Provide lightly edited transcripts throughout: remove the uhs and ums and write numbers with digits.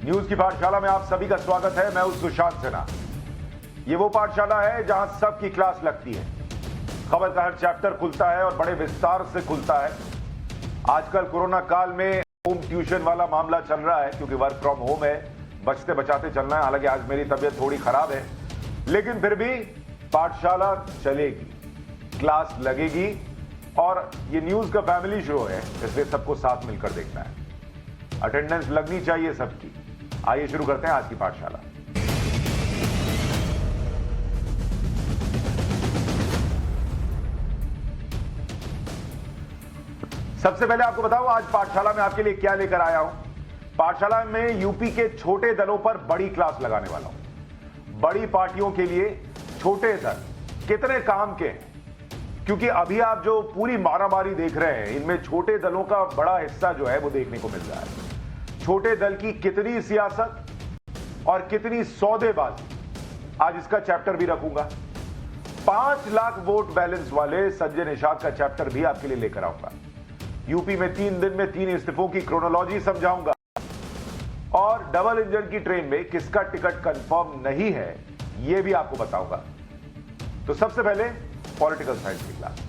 News की पाठशाला में आप सभी का स्वागत है। मैं हूं सुशांत सिन्हा। ये वो पाठशाला है जहां सबकी क्लास लगती है, खबर का हर चैप्टर खुलता है और बड़े विस्तार से खुलता है। आजकल कोरोना काल में होम ट्यूशन वाला मामला चल रहा है क्योंकि वर्क फ्रॉम होम है, बचते बचाते चलना है। हालांकि आज मेरी तबीयत थोड़ी खराब है, लेकिन फिर भी पाठशाला चलेगी, क्लास लगेगी और ये न्यूज का फैमिली शो है, इसलिए सबको साथ मिलकर देखना है। अटेंडेंस लगनी चाहिए सबकी। आइए शुरू करते हैं आज की पाठशाला। सबसे पहले आपको बताऊं आज पाठशाला में आपके लिए क्या लेकर आया हूं। पाठशाला में यूपी के छोटे दलों पर बड़ी क्लास लगाने वाला हूं। बड़ी पार्टियों के लिए छोटे दल कितने काम के हैं, क्योंकि अभी आप जो पूरी मारामारी देख रहे हैं इनमें छोटे दलों का बड़ा हिस्सा जो है वो देखने को मिल रहा है। छोटे दल की कितनी सियासत और कितनी सौदेबाजी, आज इसका चैप्टर भी रखूंगा। 5 लाख वोट बैलेंस वाले संजय निषाद का चैप्टर भी आपके लिए लेकर आऊंगा। यूपी में 3 दिन में 3 इस्तीफों की क्रोनोलॉजी समझाऊंगा और डबल इंजन की ट्रेन में किसका टिकट कंफर्म नहीं है यह भी आपको बताऊंगा। तो सबसे पहले पॉलिटिकल साइंस की क्लास।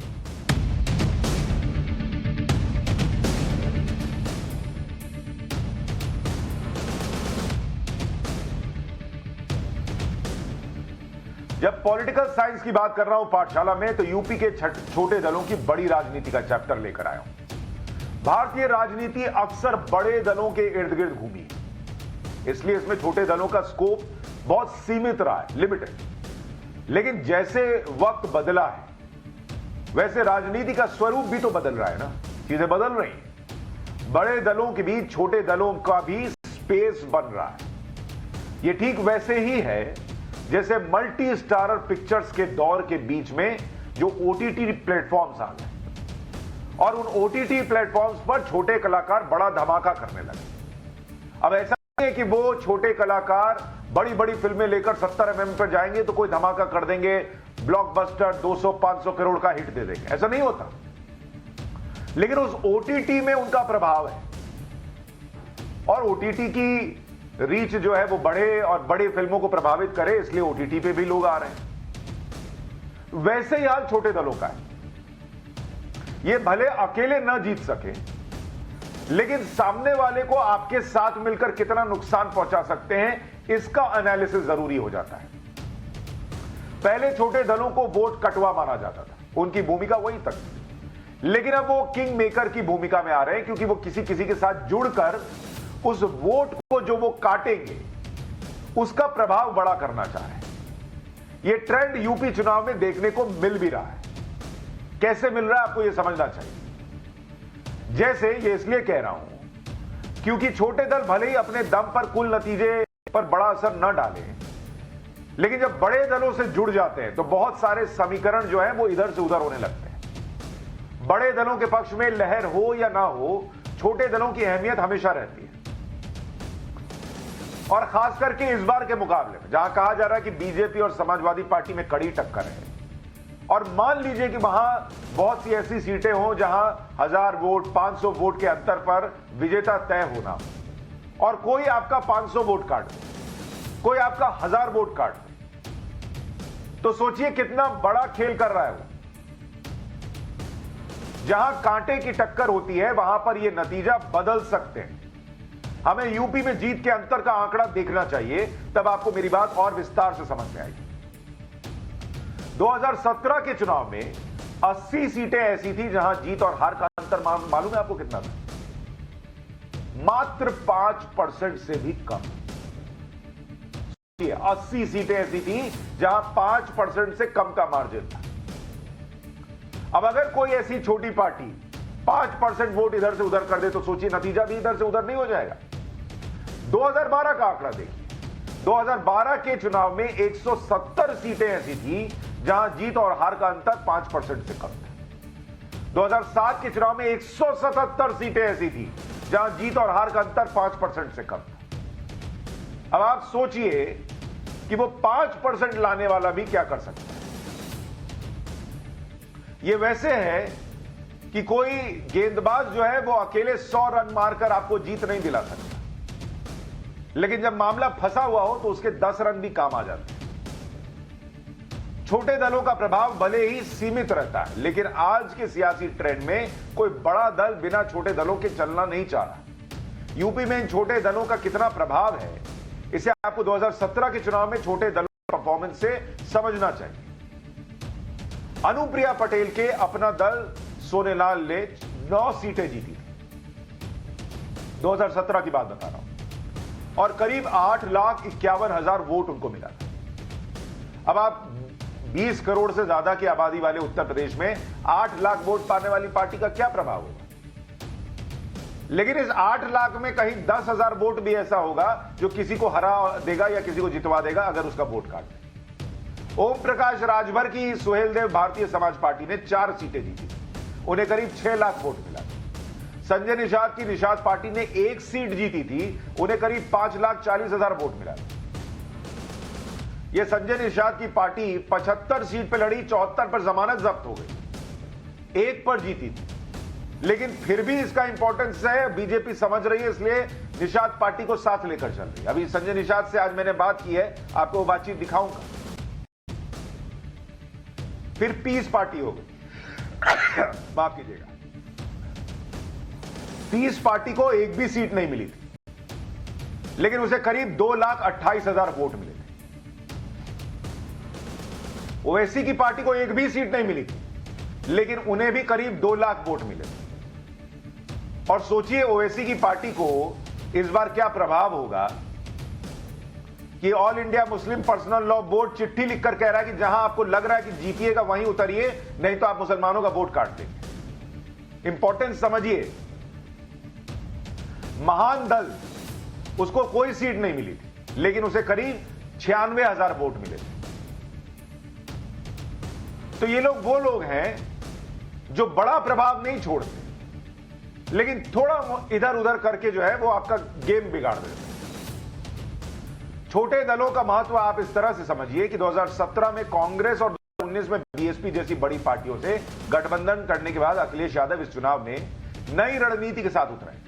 जब पॉलिटिकल साइंस की बात कर रहा हूं पाठशाला में, तो यूपी के छोटे दलों की बड़ी राजनीति का चैप्टर लेकर आया हूं। भारतीय राजनीति अक्सर बड़े दलों के इर्द गिर्द घूमी, इसलिए इसमें छोटे दलों का स्कोप बहुत सीमित रहा है, लिमिटेड। लेकिन जैसे वक्त बदला है वैसे राजनीति का स्वरूप भी तो बदल रहा है ना, चीजें बदल रही हैं। बड़े दलों के बीच छोटे दलों का भी स्पेस बन रहा है। यह ठीक वैसे ही है जैसे मल्टी स्टारर पिक्चर्स के दौर के बीच में जो ओटीटी प्लेटफॉर्म्स आ गए और उन ओटीटी प्लेटफॉर्म्स पर छोटे कलाकार बड़ा धमाका करने लगे। अब ऐसा नहीं है कि वो छोटे कलाकार बड़ी बड़ी फिल्में लेकर 70 mm पर जाएंगे तो कोई धमाका कर देंगे, ब्लॉकबस्टर 200-500 करोड़ का हिट दे देंगे, ऐसा नहीं होता। लेकिन उस ओटीटी में उनका प्रभाव है और ओटीटी की रीच जो है वो बढ़े और बड़ी फिल्मों को प्रभावित करे, इसलिए ओटीटी पे भी लोग आ रहे हैं। वैसे ही हाल छोटे दलों का है। ये भले अकेले न जीत सके, लेकिन सामने वाले को आपके साथ मिलकर कितना नुकसान पहुंचा सकते हैं इसका एनालिसिस जरूरी हो जाता है। पहले छोटे दलों को वोट कटवा माना जाता था, उनकी भूमिका वही तक, लेकिन अब वो किंग मेकर की भूमिका में आ रहे हैं क्योंकि वो किसी किसी के साथ जुड़कर उस वोट को जो वो काटेंगे उसका प्रभाव बड़ा करना चाह रहे हैं। ये ट्रेंड यूपी चुनाव में देखने को मिल भी रहा है। कैसे मिल रहा है आपको ये समझना चाहिए। जैसे ये इसलिए कह रहा हूं क्योंकि छोटे दल भले ही अपने दम पर कुल नतीजे पर बड़ा असर न डालें, लेकिन जब बड़े दलों से जुड़ जाते हैं तो बहुत सारे समीकरण जो है वो इधर से उधर होने लगते हैं। बड़े दलों के पक्ष में लहर हो या ना हो, छोटे दलों की अहमियत हमेशा रहती है। और खास करके इस बार के मुकाबले में जहां कहा जा रहा है कि बीजेपी और समाजवादी पार्टी में कड़ी टक्कर है, और मान लीजिए कि वहां बहुत सी ऐसी सीटें हों जहां 1000 वोट 500 वोट के अंतर पर विजेता तय होना, और कोई आपका 500 वोट काट दे, कोई आपका 1000 वोट काट दे, तो सोचिए कितना बड़ा खेल कर रहा है वो। जहां कांटे की टक्कर होती है वहां पर यह नतीजा बदल सकते हैं। हमें यूपी में जीत के अंतर का आंकड़ा देखना चाहिए, तब आपको मेरी बात और विस्तार से समझ में आएगी। 2017 के चुनाव में 80 सीटें ऐसी थी जहां जीत और हार का अंतर मालूम है आपको कितना था? मात्र 5% से भी कम। 80 सीटें ऐसी थी जहां 5% से कम का मार्जिन था। अब अगर कोई ऐसी छोटी पार्टी 5% वोट इधर से उधर कर दे तो सोचिए नतीजा भी इधर से उधर नहीं हो जाएगा। 2012 का आंकड़ा देखिए। 2012 के चुनाव में 170 सीटें ऐसी थी जहां जीत और हार का अंतर 5% से कम था। 2007 के चुनाव में 177 सीटें ऐसी थी जहां जीत और हार का अंतर 5% से कम था। अब आप सोचिए कि वो 5% लाने वाला भी क्या कर सकता है। ये वैसे है कि कोई गेंदबाज जो है वो अकेले 100 रन मारकर आपको जीत नहीं दिला सकता। लेकिन जब मामला फंसा हुआ हो तो उसके 10 रन भी काम आ जाते हैं। छोटे दलों का प्रभाव भले ही सीमित रहता है, लेकिन आज के सियासी ट्रेंड में कोई बड़ा दल बिना छोटे दलों के चलना नहीं चाह रहा। यूपी में इन छोटे दलों का कितना प्रभाव है, इसे आपको 2017 के चुनाव में छोटे दलों के परफॉर्मेंस से समझना चाहिए। अनुप्रिया पटेल के अपना दल सोनेलाल ने 9 सीटें जीती थी, 2017 की बात बता रहा हूं, और करीब 8,51,000 वोट उनको मिला था। अब आप 20 करोड़ से ज्यादा की आबादी वाले उत्तर प्रदेश में 8 लाख वोट पाने वाली पार्टी का क्या प्रभाव होगा? लेकिन इस 8 लाख में कहीं 10,000 वोट भी ऐसा होगा जो किसी को हरा देगा या किसी को जितवा देगा अगर उसका वोट काट दे। ओम प्रकाश राजभर की सुहेलदेव भारतीय समाज पार्टी ने 4 सीटें जीती, उन्हें करीब 6 लाख वोट मिला। संजय निषाद की निषाद पार्टी ने 1 सीट जीती थी, उन्हें करीब 5,40,000 वोट मिला। यह संजय निषाद की पार्टी 75 सीट पर लड़ी, 74 पर जमानत जब्त हो गई, 1 पर जीती थी, लेकिन फिर भी इसका इंपॉर्टेंस है, बीजेपी समझ रही है, इसलिए निषाद पार्टी को साथ लेकर चल रही है। अभी संजय निषाद से आज मैंने बात की है, आपको वो बातचीत दिखाऊंगा। फिर पीस पार्टी हो गई, माफ कीजिएगा, पीस पार्टी को 1 भी सीट नहीं मिली थी, लेकिन उसे करीब 2,28,000 वोट मिले थे। ओवैसी की पार्टी को 1 भी सीट नहीं मिली थी, लेकिन उन्हें भी करीब 2 लाख वोट मिले थे। और सोचिए ओवैसी की पार्टी को इस बार क्या प्रभाव होगा कि all India Muslim personal law board चिट्ठी लिखकर कह रहा है कि जहां आपको लग रहा है कि जीतिएगा वहीं उतरिए, नहीं तो आप मुसलमानों का वोट काट देंगे। इंपॉर्टेंस समझिए, महान दल, उसको कोई सीट नहीं मिली थी, लेकिन उसे करीब 96,000 वोट मिले थे। तो ये लोग वो लोग हैं जो बड़ा प्रभाव नहीं छोड़ते, लेकिन थोड़ा इधर उधर करके जो है वो आपका गेम बिगाड़ देते हैं। छोटे दलों का महत्व आप इस तरह से समझिए कि 2017 में कांग्रेस और 2019 में बीएसपी जैसी बड़ी पार्टियों से गठबंधन करने के बाद अखिलेश यादव इस चुनाव में नई रणनीति के साथ उतरे।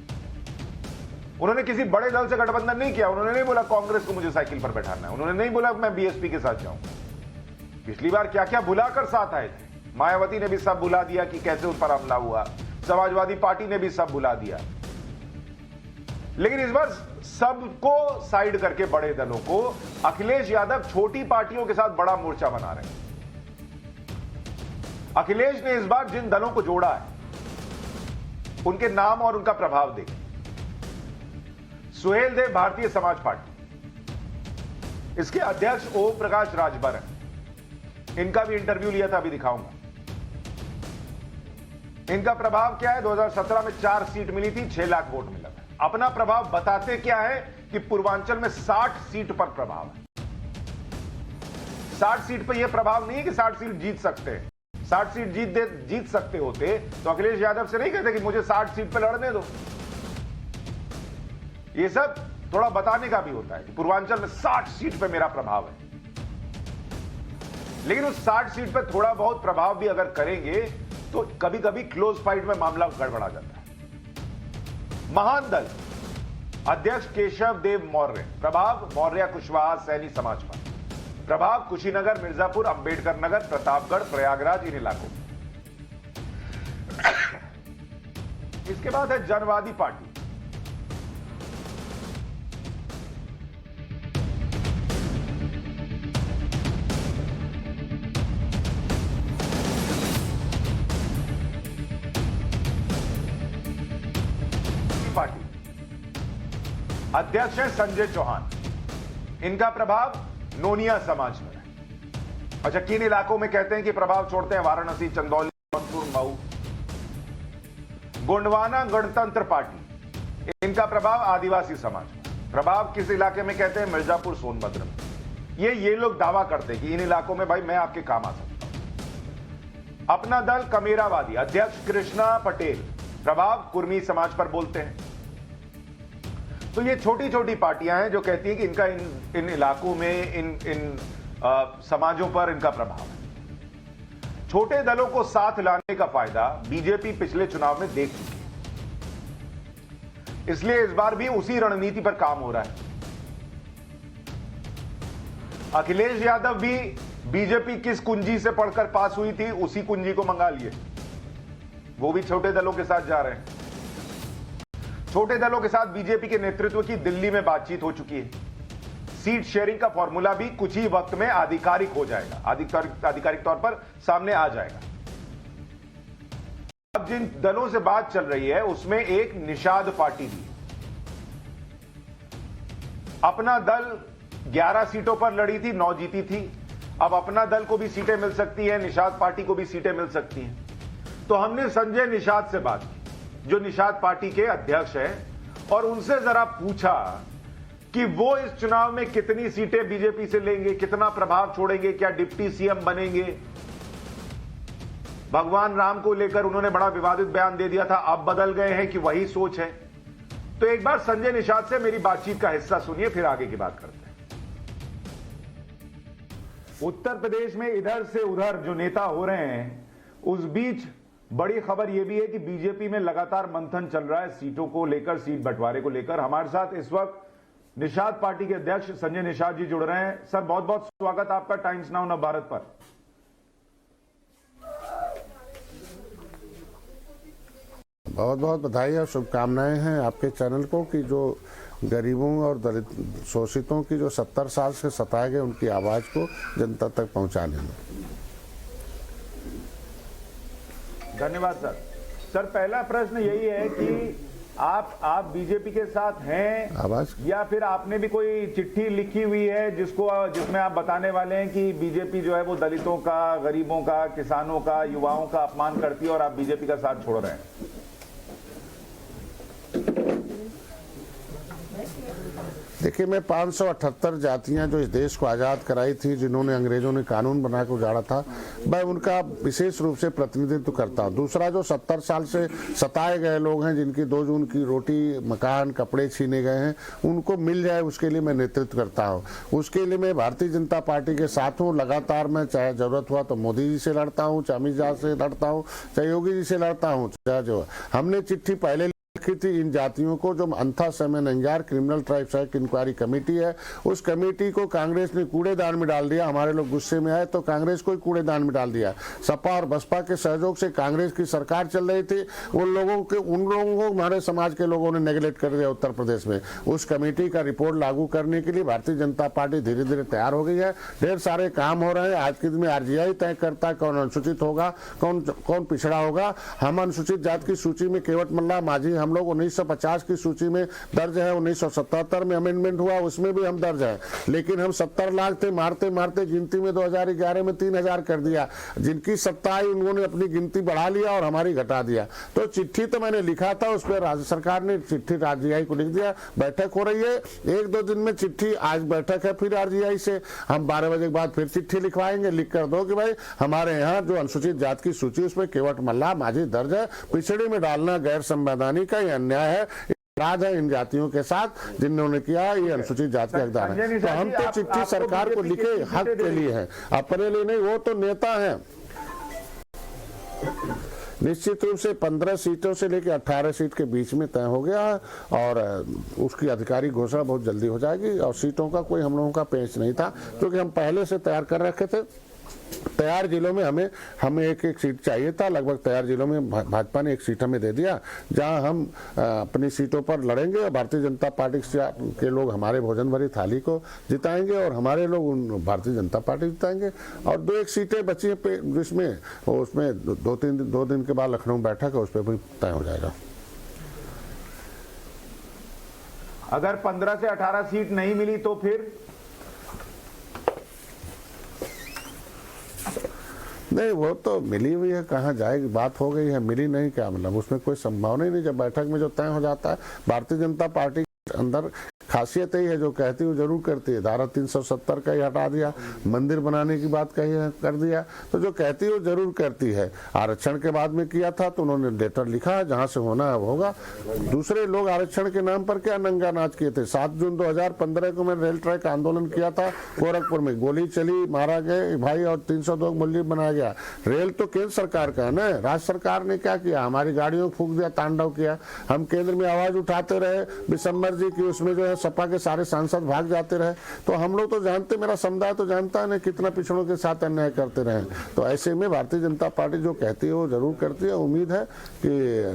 उन्होंने किसी बड़े दल से गठबंधन नहीं किया। उन्होंने नहीं बोला कांग्रेस को मुझे साइकिल पर बैठाना है, उन्होंने नहीं बोला मैं बीएसपी के साथ जाऊं। पिछली बार क्या क्या भुलाकर साथ आए थे, मायावती ने भी सब भुला दिया कि कैसे उन पर हमला हुआ, समाजवादी पार्टी ने भी सब भुला दिया। लेकिन इस बार सबको साइड करके बड़े दलों को अखिलेश यादव छोटी पार्टियों के साथ बड़ा मोर्चा बना रहे हैं। अखिलेश ने इस बार जिन दलों को जोड़ा है उनके नाम और उनका प्रभाव देखें। सुहेलदेव भारतीय समाज पार्टी, इसके अध्यक्ष ओम प्रकाश राजभर हैं। इनका भी इंटरव्यू लिया था, अभी दिखाऊंगा। इनका प्रभाव क्या है? 2017 में 4 सीट मिली थी, 6 लाख वोट मिला था। अपना प्रभाव बताते क्या है कि पूर्वांचल में 60 सीट पर प्रभाव है। 60 सीट पर यह प्रभाव नहीं है कि 60 सीट जीत सकते हैं। 60 सीट जीत सकते होते तो अखिलेश यादव से नहीं कहते कि मुझे 60 सीट पर लड़ने दो। यह सब थोड़ा बताने का भी होता है कि पूर्वांचल में 60 सीट पर मेरा प्रभाव है। लेकिन उस 60 सीट पर थोड़ा बहुत प्रभाव भी अगर करेंगे तो कभी कभी क्लोज फाइट में मामला गड़बड़ा जाता है। महान दल, अध्यक्ष केशव देव मौर्य, प्रभाव मौर्य कुशवाहा सैनी समाज पार्टी, प्रभाव कुशीनगर, मिर्जापुर, अंबेडकर नगर, प्रतापगढ़, प्रयागराज, इन इलाकों। इसके बाद है जनवादी पार्टी। पार्टी अध्यक्ष है संजय चौहान। इनका प्रभाव नोनिया समाज में है। अच्छा, किन इलाकों में कहते हैं कि प्रभाव छोड़ते हैं? वाराणसी, चंदौली, जौनपुर, मऊ। गोंडवाना गणतंत्र पार्टी, इनका प्रभाव आदिवासी समाज में। प्रभाव किस इलाके में कहते हैं? मिर्जापुर, सोनभद्र में। ये लोग दावा करते हैं कि इन इलाकों में भाई मैं आपके काम आ सकता हूं। अपना दल कमेरावादी, अध्यक्ष कृष्णा पटेल, प्रभाव कुर्मी समाज पर बोलते हैं। तो ये छोटी छोटी पार्टियां हैं जो कहती हैं कि इनका इन इलाकों में इन समाजों पर इनका प्रभाव है। छोटे दलों को साथ लाने का फायदा बीजेपी पिछले चुनाव में देख चुकी है, इसलिए इस बार भी उसी रणनीति पर काम हो रहा है। अखिलेश यादव भी बीजेपी किस कुंजी से पढ़कर पास हुई थी उसी कुंजी को मंगा लिए, वो भी छोटे दलों के साथ जा रहे हैं। छोटे दलों के साथ बीजेपी के नेतृत्व की दिल्ली में बातचीत हो चुकी है। सीट शेयरिंग का फॉर्मूला भी कुछ ही वक्त में आधिकारिक हो जाएगा, आधिकारिक तौर पर सामने आ जाएगा। अब जिन दलों से बात चल रही है उसमें एक निषाद पार्टी भी, अपना दल 11 सीटों पर लड़ी थी, 9 जीती थी। अब अपना दल को भी सीटें मिल सकती है, निषाद पार्टी को भी सीटें मिल सकती हैं। तो हमने संजय निषाद से बात की, जो निषाद पार्टी के अध्यक्ष हैं, और उनसे जरा पूछा कि वो इस चुनाव में कितनी सीटें बीजेपी से लेंगे, कितना प्रभाव छोड़ेंगे, क्या डिप्टी सीएम बनेंगे। भगवान राम को लेकर उन्होंने बड़ा विवादित बयान दे दिया था, अब बदल गए हैं कि वही सोच है। तो एक बार संजय निषाद से मेरी बातचीत का हिस्सा सुनिए, फिर आगे की बात करते हैं। उत्तर प्रदेश में इधर से उधर जो नेता हो रहे हैं, उस बीच बड़ी खबर यह भी है कि बीजेपी में लगातार मंथन चल रहा है सीटों को लेकर, सीट बंटवारे को लेकर। हमारे साथ इस वक्त निषाद पार्टी के अध्यक्ष संजय निषाद जी जुड़ रहे हैं। सर, बहुत बहुत स्वागत आपका टाइम्स नाउ नवभारत पर। बहुत बहुत बधाई और शुभकामनाएं हैं आपके चैनल को कि जो गरीबों और दलित शोषितों की जो 70 साल से सताए गए उनकी आवाज को जनता तक पहुंचाने में। धन्यवाद सर। सर, पहला प्रश्न यही है कि आप बीजेपी के साथ हैं आवाज, या फिर आपने भी कोई चिट्ठी लिखी हुई है जिसमें आप बताने वाले हैं कि बीजेपी जो है वो दलितों का, गरीबों का, किसानों का, युवाओं का अपमान करती है और आप बीजेपी का साथ छोड़ रहे हैं? देखिए, मैं 578 जातियां जो इस देश को आज़ाद कराई थी, जिन्होंने अंग्रेजों ने कानून बना के उजाड़ा था, मैं उनका विशेष रूप से प्रतिनिधित्व करता हूं। दूसरा, जो 70 साल से सताए गए लोग हैं, जिनकी 2 जून की रोटी, मकान, कपड़े छीने गए हैं, उनको मिल जाए उसके लिए मैं नेतृत्व करता हूँ। उसके लिए मैं भारतीय जनता पार्टी के साथ हूँ। लगातार मैं चाहे जरूरत हुआ तो मोदी जी से लड़ता हूँ, चाहे अमित शाह से लड़ता हूँ, चाहे योगी जी से लड़ता हूँ। जो हमने चिट्ठी पहले लिखी थी इन जातियों को, जो अंथा समय नंजार criminal tribes act inquiry committee है, उस कमेटी को कांग्रेस ने कूड़ेदान में डाल दिया। हमारे लोग गुस्से में आए तो कांग्रेस को ही कूड़ेदान में डाल दिया। सपा और बसपा के सहयोग से कांग्रेस की सरकार चल रही थी, उन लोगों को हमारे समाज के लोगों ने नेगलेक्ट कर दिया उत्तर प्रदेश में। उस कमेटी का रिपोर्ट लागू करने के लिए भारतीय जनता पार्टी धीरे धीरे तैयार हो गई है। ढेर सारे काम हो रहे हैं। आज के दिन में आरजीआई तय करता है कौन अनुसूचित होगा, कौन पिछड़ा होगा। हम अनुसूचित जाति की सूची में केवट मल्ला माझी, हम लोग 1950 की सूची में दर्ज है। 1977 में अमेंडमेंट हुआ, उसमें भी हम दर्ज है। लेकिन हम 70 लाख थे, मारते मारते गिनती में 2011 में 3000 कर दिया। जिनकी सत्ता आई उन्होंने अपनी गिनती बढ़ा लिया और हमारी घटा दिया। तो चिट्ठी तो मैंने लिखा था, उस पर राज्य सरकार ने चिट्ठी आरजीआई को लिख दिया। बैठक हो रही है, 1-2 दिन में चिट्ठी, आज बैठक है फिर आरजीआई से, हम 12 बजे के बाद फिर चिट्ठी लिखवाएंगे। लिख कर दो कि भाई हमारे यहाँ जो अनुसूचित जाति की सूची उसमें केवट मल्ला माझी दर्ज है। पिछड़े में डालना गैर संवैधानिक है, अन्याय है, अपराध है इन जातियों के साथ जिन्होंने किया। ये अनुसूचित जाति के हकदार है। तो हम तो चिट्ठी सरकार को लिखे हक के लिए है, अपने लिए नहीं। वो तो नेता है। निश्चित रूप से 15 सीटों से लेकर 18 सीट के बीच में तय हो गया और उसकी आधिकारिक घोषणा बहुत जल्दी हो जाएगी। और सीटों का कोई हम लोगों का पेच नहीं था, क्योंकि हम पहले से तैयार कर रखे थे। तैयार जिलों में हमें एक सीट चाहिए था। लगभग तैयार जिलों में भाजपा ने 1 सीट हमें दे दिया, जहां हम अपनी सीटों पर लड़ेंगे और भारतीय जनता पार्टी के लोग हमारे भोजन भरी थाली को जिताएंगे और हमारे लोग भारतीय जनता पार्टी जिताएंगे। और 2-1 सीटें बची हैं जिसमें उसमें 2 दिन के बाद लखनऊ बैठक है, उस पर भी तय हो जाएगा। अगर 15 से 18 सीट नहीं मिली तो फिर नहीं, वो तो मिली हुई है, कहाँ जाएगी, बात हो गई है। मिली नहीं क्या मतलब, उसमें कोई संभावना ही नहीं। जब बैठक में जो तय हो जाता है, भारतीय जनता पार्टी के अंदर खासियत यही है, जो कहती है वो जरूर करती है। धारा 370 का ही हटा दिया, मंदिर बनाने की बात कही कर दिया, तो जो कहती है वो जरूर करती है। आरक्षण के बाद में किया था तो उन्होंने लेटर लिखा, जहां से होना है वो होगा। दूसरे लोग आरक्षण के नाम पर क्या नंगा नाच किए थे। 7 जून 2015 को मैंने रेल ट्रैक आंदोलन किया था गोरखपुर में, गोली चली, मारा गए भाई और 302 मूल्य बनाया गया। रेल तो केंद्र सरकार का है ना, राज्य सरकार ने क्या किया, हमारी गाड़ियों को फूंक दिया, तांडव किया। हम केंद्र में आवाज उठाते रहे बिशंबर जी की, उसमें जो है सपा के सारे सांसद भाग जाते रहे। तो हम लोग तो जानते, मेरा समुदाय तो जानता है ना कितना पिछड़ों के साथ अन्याय करते रहे। तो ऐसे में भारतीय जनता पार्टी जो कहती है वो जरूर करती है। उम्मीद है कि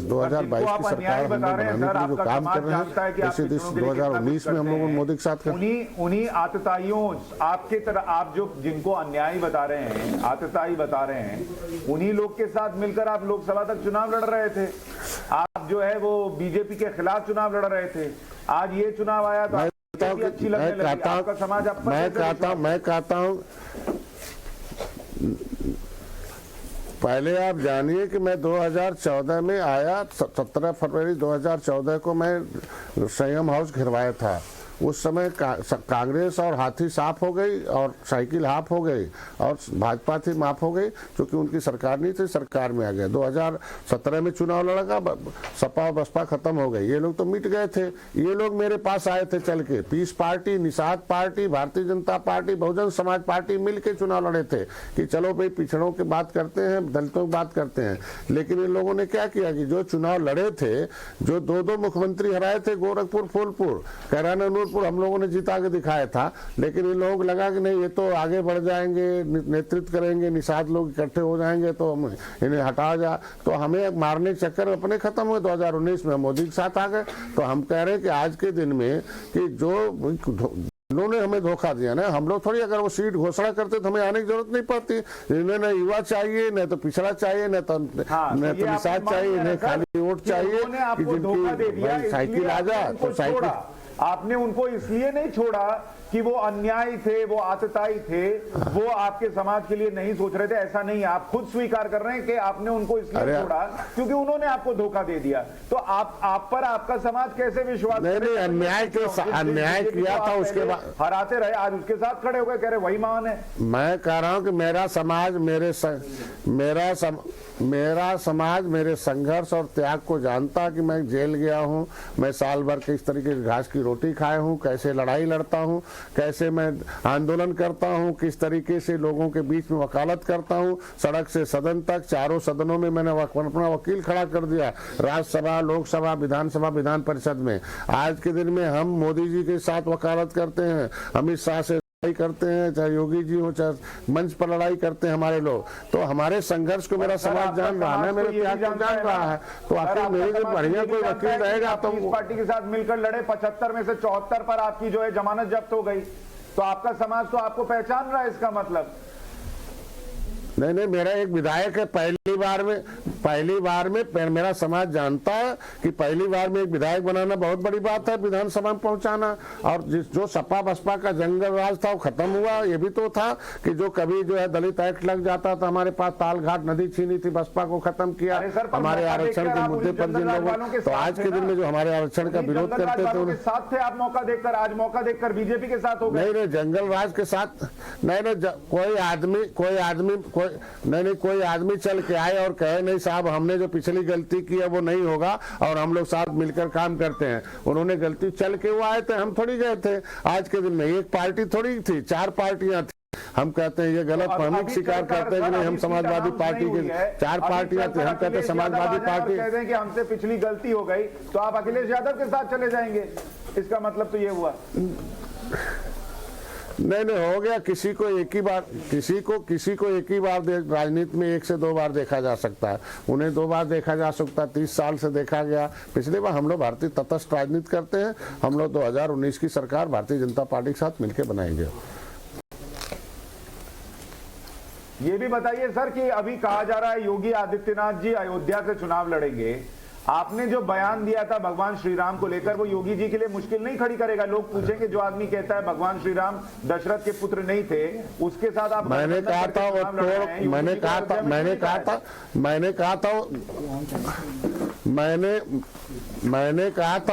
2022 की सरकार हम लोग बनाने के लिए जो काम कर रहे हैं, जैसे 2019 में हम लोग मोदी के साथ उन्हीं आतताइयों, आपके तरह आप जो जिनको अन्यायी बता रहे हैं, आतताई बता रहे हैं, उन्हीं लोग के साथ मिलकर आप लोकसभा तक चुनाव लड़ रहे थे। आप जो है वो बीजेपी के खिलाफ चुनाव लड़ रहे थे। आज ये चुनाव आया तो अच्छी लगने लगी, आपका समाज आप मैं कहता हूं पहले आप जानिए कि मैं 2014 में आया, 17 फरवरी 2014 को मैं संयम हाउस घिरवाया था। उस समय कांग्रेस और हाथी साफ हो गई और साइकिल हाफ हो गई और भाजपा थी माफ हो गई, क्योंकि उनकी सरकार नहीं थी, सरकार में आ गया। 2017 में चुनाव लड़ा, सपा और बसपा खत्म हो गई, ये लोग तो मिट गए थे। ये लोग मेरे पास आए थे चल के, piece party, Nishad party, Bharatiya Janata party, Bahujan Samaj party मिल के चुनाव लड़े थे कि चलो भाई पिछड़ों की बात करते हैं, दलितों की बात करते हैं। लेकिन इन लोगों ने क्या किया कि जो चुनाव लड़े थे, जो दो मुख्यमंत्री हराए थे, गोरखपुर, फूलपुर, कैराना, हम लोगों ने जीता के दिखाया था। लेकिन इन लोगों को लगा कि नहीं, ये तो आगे बढ़ जाएंगे, नेतृत्व करेंगे, निषाद लोग इकट्ठे हो जाएंगे तो हम इन्हें हटा जा, तो हमें मारने के चक्कर अपने खत्म हुए। 2019 में मोदी के साथ आ गए। तो हम कह रहे हैं कि आज के दिन में कि जो उन्होंने हमें धोखा दिया ना, हम लोग थोड़ी, अगर वो सीट घोषणा करते तो हमें आने की जरूरत नहीं पड़ती। इन्हें न युवा चाहिए, न तो पिछड़ा चाहिए, न तो निषाद चाहिए, इन्हें खाली वोट चाहिए कि जिनकी साइकिल आ जाए तो साइकिल। आपने उनको इसलिए नहीं छोड़ा कि वो अन्यायी थे, वो आतताई थे, वो आपके समाज के लिए नहीं सोच रहे थे, ऐसा नहीं है। आप खुद स्वीकार कर रहे हैं कि आपने उनको इसलिए छोड़ा क्योंकि उन्होंने आपको धोखा दे दिया। तो आप पर आपका समाज कैसे विश्वास? नहीं, अन्याय किया था, उसके बाद हराते रहे, आज उसके साथ खड़े हो गए, कह रहे वही मान है। मैं कह रहा हूं कि मेरा समाज मेरे संघर्ष और त्याग को जानता कि मैं जेल गया हूं, मैं साल भर किस तरीके की घास की रोटी खाया हूं, कैसे लड़ाई लड़ता हूं, कैसे मैं आंदोलन करता हूं, किस तरीके से लोगों के बीच में वकालत करता हूं, सड़क से सदन तक, चारों सदनों में मैंने अपना वकील खड़ा कर दिया, राज्यसभा, लोकसभा, विधानसभा, विधान परिषद में। आज के दिन में हम मोदी जी के साथ वकालत करते हैं, अमित शाह से लड़ाई करते हैं, चाहे योगी जी हो, चाहे मंच पर लड़ाई करते हैं हमारे लोग। तो हमारे संघर्ष को मेरा समाज जान रहा है, मेरे त्याग को जान रहा है। तो आखिर मेरे जो बढ़िया कोई वकील रहेगा तो इस पार्टी के साथ मिलकर लड़े, 75 में से 74 पर आपकी जो है जमानत जब्त हो गई। तो आपका समाज तो आपको पहचान रहा है, इसका मतलब। नहीं, मेरा एक विधायक है, पहली बार में मेरा समाज जानता है कि पहली बार में एक विधायक बनाना बहुत बड़ी बात है, विधानसभा में पहुंचाना। और जो सपा बसपा का जंगल राज था वो खत्म हुआ। ये भी तो था कि जो कभी जो है दलित एक्ट लग जाता था, हमारे पास तालघाट नदी छीनी थी, बसपा को खत्म किया। हमारे आरक्षण के मुद्दे पर जिन लोगों, तो आज के दिन में जो हमारे आरक्षण का विरोध करते थे उनके साथ थे आप, मौका देखकर, आज मौका देखकर बीजेपी के साथ हो गए। नहीं, जंगल राज के साथ नहीं, कोई आदमी चल के आए और कहे नहीं साहब हमने जो पिछली गलती की है वो नहीं होगा और हम लोग साथ मिलकर काम करते हैं। उन्होंने गलती चल के वो आए थे, हम थोड़ी गए थे। आज के दिन में एक पार्टी थोड़ी थी, 4 पार्टियां थी। हम कहते हैं ये गलत फहमी का शिकार करते हैं कि नहीं, हम समाजवादी पार्टी के 4 पार्टियां थी, हम कहते हैं समाजवादी पार्टी कहते हैं कि हमसे पिछली गलती हो गई तो आप अखिलेश यादव के साथ चले जाएंगे। इसका मतलब तो ये हुआ। नहीं, हो गया। किसी को एक ही बार राजनीति में 1 से 2 बार देखा जा सकता है, उन्हें 2 बार देखा जा सकता है। 30 साल से देखा गया। पिछली बार हम लोग भारतीय तटस्थ राजनीति करते हैं। हम लोग 2019 की सरकार भारतीय जनता पार्टी के साथ मिलकर बनाएंगे। ये भी बताइए सर कि अभी कहा जा रहा है योगी आदित्यनाथ जी अयोध्या से चुनाव लड़ेंगे। आपने जो बयान दिया था भगवान श्री राम को लेकर, वो योगी जी के लिए मुश्किल नहीं खड़ी करेगा? लोग पूछेंगे जो आदमी कहता है भगवान श्री राम दशरथ के पुत्र नहीं थे, उसके साथ आप मैंने कहा था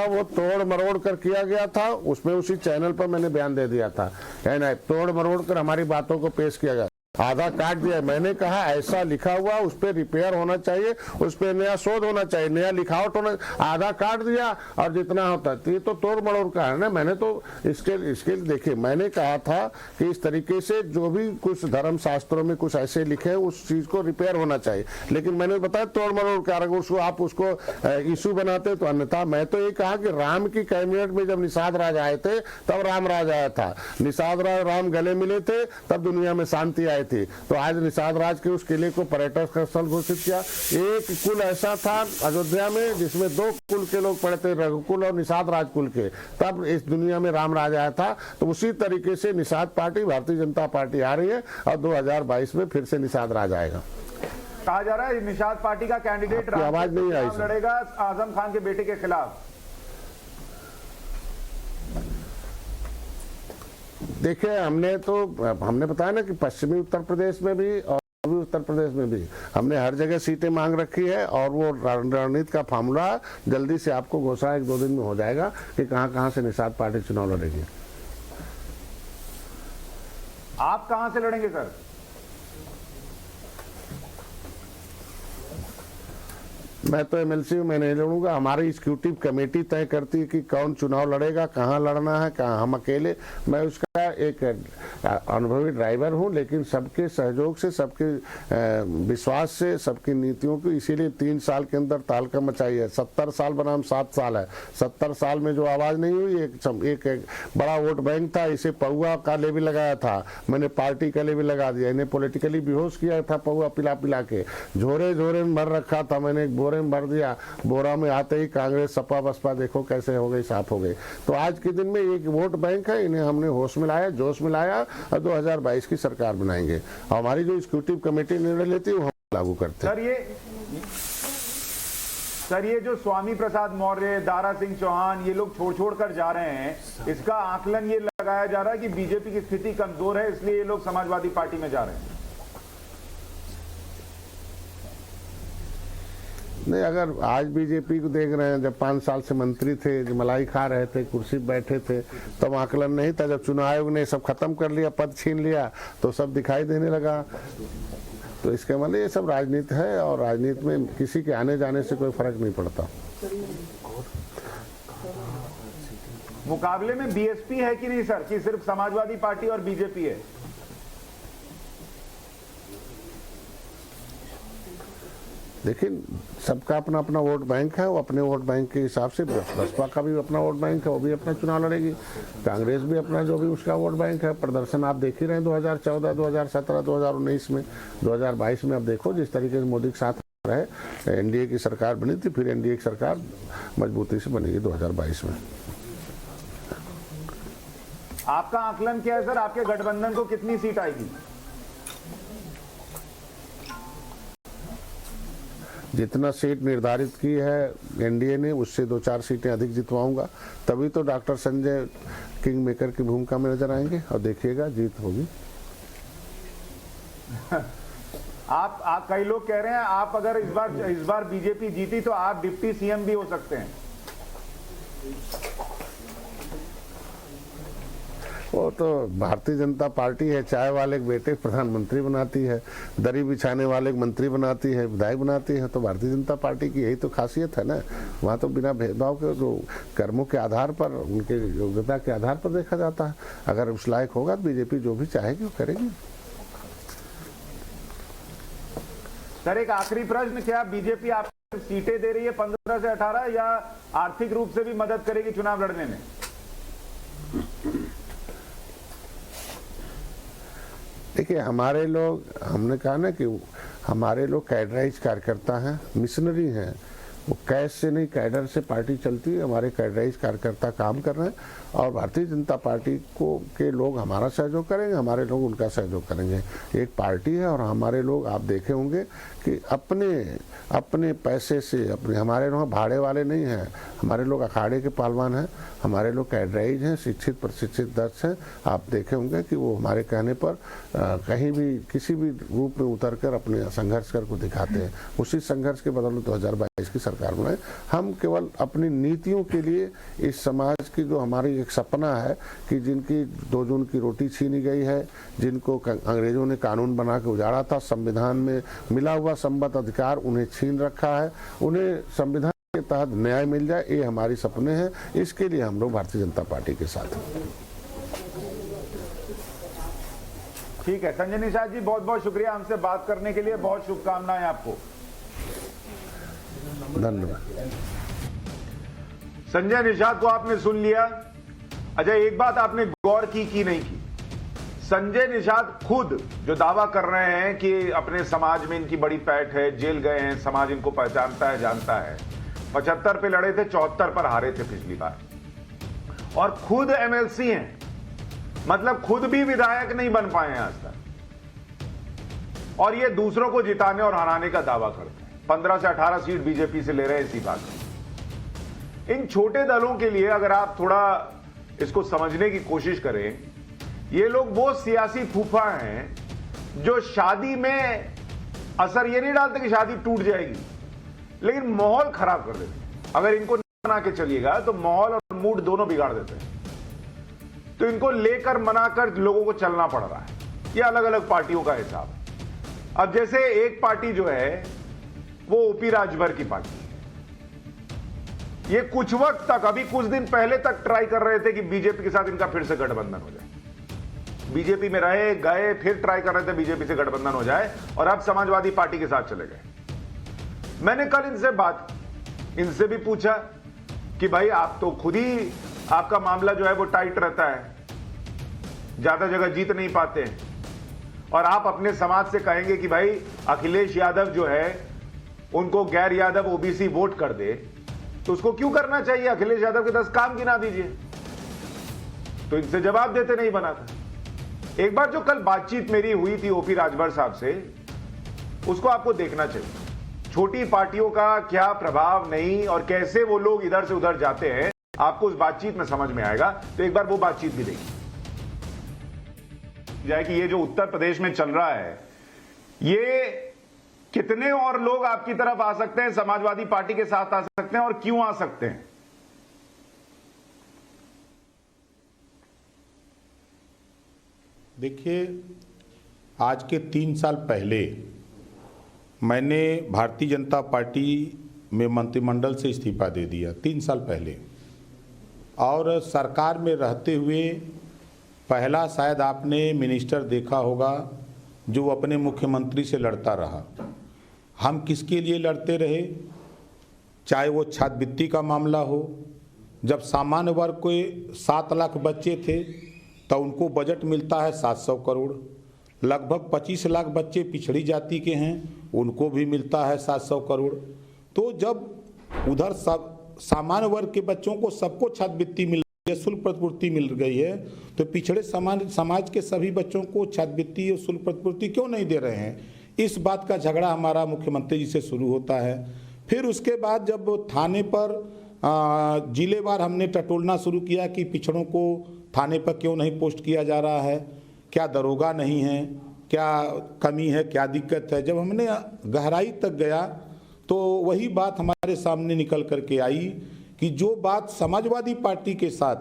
वो तोड़ मरोड़ कर किया गया था। उसमें उसी चैनल पर मैंने बयान दे दिया था, तोड़ मरोड़ कर हमारी बातों को पेश किया गया। आधा काट दिया। मैंने कहा ऐसा लिखा हुआ उस पर रिपेयर होना चाहिए, उस पर नया शोध होना चाहिए, नया लिखावट होना। आधा काट दिया और जितना होता ये तो तोड़ मड़ोड़ का है ना। मैंने तो इसके देखिए, मैंने कहा था कि इस तरीके से जो भी कुछ धर्म शास्त्रों में कुछ ऐसे लिखे हैं उस चीज को रिपेयर होना चाहिए, लेकिन मैंने बताया तोड़ मड़ोड़ का। अगर उसको आप उसको इशू बनाते तो अन्यथा। मैं तो ये कहा कि राम की कैबिनेट में जब निषाद राज आए थे तब राम राज आया था, निषाद राम गले मिले थे तब दुनिया में शांति आई थी। तो आज निषाद राज के उस किले को पर्यटक स्थल घोषित किया। एक कुल ऐसा था अयोध्या में जिसमें 2 कुल के लोग पड़े थे, रघुकुल और निषाद राज कुल के, तब इस दुनिया में राम राज आया था। तो उसी तरीके से निषाद पार्टी भारतीय जनता पार्टी आ रही है और 2022 में फिर से निषाद राज आएगा। कहा जा रहा है निषाद पार्टी का कैंडिडेट आवाज नहीं आई लड़ेगा आजम खान के बेटे के खिलाफ। देखिए, हमने बताया ना कि पश्चिमी उत्तर प्रदेश में भी और उत्तर प्रदेश में भी हमने हर जगह सीटें मांग रखी है और वो रणनीति का फार्मूला जल्दी से आपको घोषणा 1-2 दिन में हो जाएगा कि कहां से निषाद पार्टी चुनाव लड़ेगी। आप कहां से लड़ेंगे सर? मैं तो एमएलसी हूं, मैं नहीं लड़ूंगा। हमारी एग्जीक्यूटिव कमेटी तय करती है कि कौन चुनाव लड़ेगा, कहां लड़ना है, कहां। हम अकेले, मैं उसका एक अनुभवी ड्राइवर हूं, लेकिन सबके सहयोग से, सबके विश्वास से, सबकी नीतियों की। इसीलिए 3 साल के अंदर तालका मचाई है। 70 साल बनाम 7 साल है। 70 साल में जो आवाज नहीं हुई, एक बड़ा वोट बैंक था, इसे पौआ का लेवी लगाया था, मैंने पार्टी का लेवी लगा दिया। इन्हें पॉलिटिकली बेहोश किया था पौआ पिला पिला के, झोरे में भर रखा था, मैंने एक बोरे में भर दिया। बोरा में आते ही कांग्रेस सपा बसपा देखो कैसे हो गई, साफ हो गई। तो आज के दिन में एक वोट बैंक है, इन्हें हमने होश में लाया, जोश में लाया और 2022 की सरकार बनाएंगे। हमारी जो एग्जीक्यूटिव कमेटी निर्णय लेती है वो हम लागू करते हैं। सर ये जो स्वामी प्रसाद मौर्य, दारा सिंह चौहान, ये लोग छोड़ कर जा रहे हैं, इसका आकलन ये लगाया जा रहा है कि बीजेपी की स्थिति कमजोर है, इसलिए ये लोग समाजवादी पार्टी में जा रहे हैं। नहीं, अगर आज बीजेपी को देख रहे हैं, जब 5 साल से मंत्री थे, जो मलाई खा रहे थे, कुर्सी पे बैठे थे, तब आकलन नहीं था। जब चुनाव आयोग ने सब खत्म कर लिया, पद छीन लिया, तो सब दिखाई देने लगा। तो इसके मतलब ये सब राजनीति है और राजनीति में किसी के आने जाने से कोई फर्क नहीं पड़ता। मुकाबले में बीएसपी है कि नहीं सर, कि सिर्फ समाजवादी पार्टी और बीजेपी है? लेकिन सबका अपना अपना वोट बैंक है, वो अपने वोट बैंक के हिसाब से, बसपा का भी अपना वोट बैंक है, वो भी अपना चुनाव लड़ेगी। कांग्रेस भी अपना जो भी उसका वोट बैंक है। प्रदर्शन आप देख ही रहे हैं 2014, 2017, 2019 में, 2022 में आप देखो जिस तरीके से मोदी के साथ रहे, एनडीए की सरकार बनी थी, फिर एनडीए की सरकार मजबूती से बनेगी 2022 में। आपका आकलन क्या है सर, आपके गठबंधन को कितनी सीट आएगी? जितना सीट निर्धारित की है एनडीए ने, उससे 2-4 सीटें अधिक जितवाऊंगा, तभी तो डॉक्टर संजय किंग मेकर की भूमिका में नजर आएंगे और देखिएगा जीत होगी। आप कई लोग कह रहे हैं आप अगर इस बार बीजेपी जीती तो आप डिप्टी सीएम भी हो सकते हैं। वो तो भारतीय जनता पार्टी है, चाय वाले के बेटे प्रधानमंत्री बनाती है, दरी बिछाने वाले मंत्री बनाती है, विधायक बनाती है। तो भारतीय जनता पार्टी की यही तो खासियत है ना, वहाँ तो बिना भेदभाव के जो कर्मों के आधार पर, उनके योग्यता के आधार पर देखा जाता है। अगर उस लायक होगा तो बीजेपी जो भी चाहेगी वो करेगी। सर एक आखिरी प्रश्न, क्या बीजेपी आपको सीटें दे रही है 15 से 18 या आर्थिक रूप से भी मदद करेगी चुनाव लड़ने में? देखिए, हमारे लोग, हमने कहा ना कि हमारे लोग कैडराइज कार्यकर्ता हैं, मिशनरी हैं। वो कैश से नहीं, कैडर से पार्टी चलती है। हमारे कैडराइज कार्यकर्ता काम कर रहे हैं और भारतीय जनता पार्टी के लोग हमारा सहयोग करेंगे, हमारे लोग उनका सहयोग करेंगे। एक पार्टी है और हमारे लोग, आप देखे होंगे कि अपने पैसे से, हमारे लोग भाड़े वाले नहीं हैं, हमारे लोग अखाड़े के पहलवान हैं, हमारे लोग कैडराइज हैं, शिक्षित प्रशिक्षित दक्ष हैं। आप देखे होंगे कि वो हमारे कहने पर कहीं भी किसी भी रूप में उतर कर अपने संघर्ष कर को दिखाते हैं। उसी संघर्ष के बदौलत 2022 इसकी सरकार बनाए। हम केवल अपनी नीतियों के लिए इस समाज की जो हमारी एक सपना है कि जिनकी 2 जून की रोटी छीनी गई है, जिनको अंग्रेजों ने कानून बना के उजाड़ा था, संविधान में मिला हुआ संबद्ध अधिकार उन्हें छीन रखा है, उन्हें संविधान के तहत न्याय मिल जाए, ये हमारी सपने हैं। इसके लिए हम लोग भारतीय जनता पार्टी के साथ हैं। ठीक है संजय निषाद जी, बहुत बहुत शुक्रिया हमसे बात करने के लिए, बहुत शुभकामनाएं आपको। धन्यवाद। संजय निषाद को आपने सुन लिया। अजय, एक बात आपने गौर की कि नहीं की? संजय निषाद खुद जो दावा कर रहे हैं कि अपने समाज में इनकी बड़ी पैठ है, जेल गए हैं, समाज इनको पहचानता है, जानता है, 75 पे लड़े थे, 74 पर हारे थे पिछली बार, और खुद एमएलसी हैं, मतलब खुद भी विधायक नहीं बन पाए हैं आज तक, और ये दूसरों को जिताने और हराने का दावा करते हैं। 15 से 18 सीट बीजेपी से ले रहे हैं इसी बात में। इन छोटे दलों के लिए अगर आप थोड़ा इसको समझने की कोशिश करें, ये लोग वो सियासी फूफा हैं जो शादी में असर ये नहीं डालते कि शादी टूट जाएगी, लेकिन माहौल खराब कर देते। अगर इनको मना के चलिएगा तो माहौल और मूड दोनों बिगाड़ देते हैं। तो इनको लेकर मनाकर लोगों को चलना पड़ रहा है। ये अलग अलग पार्टियों का हिसाब है। अब जैसे एक पार्टी जो है वो ओपी राजभर की पार्टी है। ये कुछ वक्त तक, अभी कुछ दिन पहले तक ट्राई कर रहे थे कि बीजेपी के साथ इनका फिर से गठबंधन हो जाए। बीजेपी में रहे गए, फिर ट्राई कर रहे थे बीजेपी से गठबंधन हो जाए, और अब समाजवादी पार्टी के साथ चले गए। मैंने कल इनसे बात, इनसे भी पूछा कि भाई आप तो खुद ही, आपका मामला जो है वो टाइट रहता है, ज्यादा जगह जीत नहीं पाते, और आप अपने समाज से कहेंगे कि भाई अखिलेश यादव जो है उनको गैर यादव ओबीसी वोट कर दे, तो उसको क्यों करना चाहिए? अखिलेश यादव के 10 काम गिना दीजिए। तो इनसे जवाब देते नहीं बना था। एक बार जो कल बातचीत मेरी हुई थी ओपी राजभर साहब से, उसको आपको देखना चाहिए। छोटी पार्टियों का क्या प्रभाव नहीं, और कैसे वो लोग इधर से उधर जाते हैं, आपको उस बातचीत में समझ में आएगा। तो एक बार वो बातचीत भी देखिए जाए कि ये जो उत्तर प्रदेश में चल रहा है, ये कितने और लोग आपकी तरफ आ सकते हैं, समाजवादी पार्टी के साथ आ सकते हैं, और क्यों आ सकते हैं? देखिए, आज के 3 साल पहले मैंने भारतीय जनता पार्टी में मंत्रिमंडल से इस्तीफा दे दिया, 3 साल पहले। और सरकार में रहते हुए पहला शायद आपने मिनिस्टर देखा होगा जो अपने मुख्यमंत्री से लड़ता रहा। हम किसके लिए लड़ते रहे? चाहे वो छात्रवृत्ति का मामला हो, जब सामान्य वर्ग के 7 लाख बच्चे थे तो उनको बजट मिलता है 700 करोड़। लगभग 25 लाख बच्चे पिछड़ी जाति के हैं, उनको भी मिलता है 700 करोड़। तो जब उधर सब सामान्य वर्ग के बच्चों को सबको छात्रवृत्ति मिल रही है, शुल्क प्रतिपूर्ति मिल गई है, तो पिछड़े समाज के सभी बच्चों को छात्रवृत्ति और शुल्क प्रतिपूर्ति क्यों नहीं दे रहे हैं? इस बात का झगड़ा हमारा मुख्यमंत्री जी से शुरू होता है। फिर उसके बाद जब थाने पर जिलेवार हमने टटोलना शुरू किया कि पिछड़ों को थाने पर क्यों नहीं पोस्ट किया जा रहा है, क्या दरोगा नहीं है, क्या कमी है, क्या दिक्कत है। जब हमने गहराई तक गया तो वही बात हमारे सामने निकल करके आई कि जो बात समाजवादी पार्टी के साथ